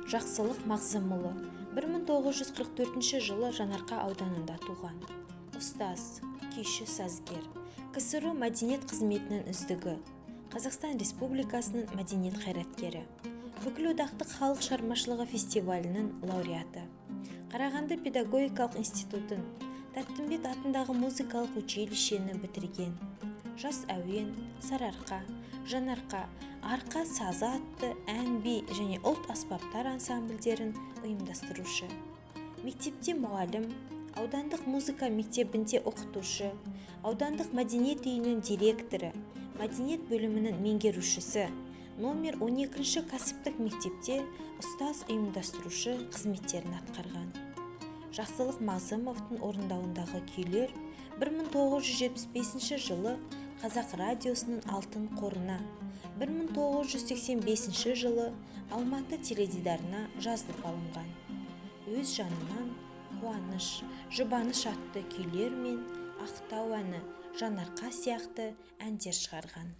Жақсылық Мағзымұлы 1944 жылы Жанарқа ауданында туған. Ұстаз, күйші сазгер, КСР мәдениет қызметінің үздігі, Қазақстан Республикасының мәдениет қайраткері, бүкілодақтық халық шығармашылығы фестивалінің лауреаты, Қарағанды педагогикалық институтын, Тәттімбет атындағы музыкалық училищені бітірген. Жас әуен, Сарыарқа, Жанарқа, Арқа сазы атты ән-би және ұлт аспаптар ансамбльдерін ұйымдастырушы. Мектепте мұғалім, аудандық музыка мектебінде оқытушы, аудандық мәдениет үйінің директоры, мәдениет бөлімінің меңгерушісі, номер 12-ші кәсіптік мектепте ұстаз ұйымдастырушы қызметтерін атқарған. Жақсылық Мағзымовтың орындауындағы күйлер 1975 жылы Қазақ радиосының алтын қорына, 1985 жылы Алматы теледидарына жазылып алынған. Өз жанынан Қуаныш, Жұбаныш атты күйлер мен Ақтау әні, Жанарқа сияқты әндер шығарған.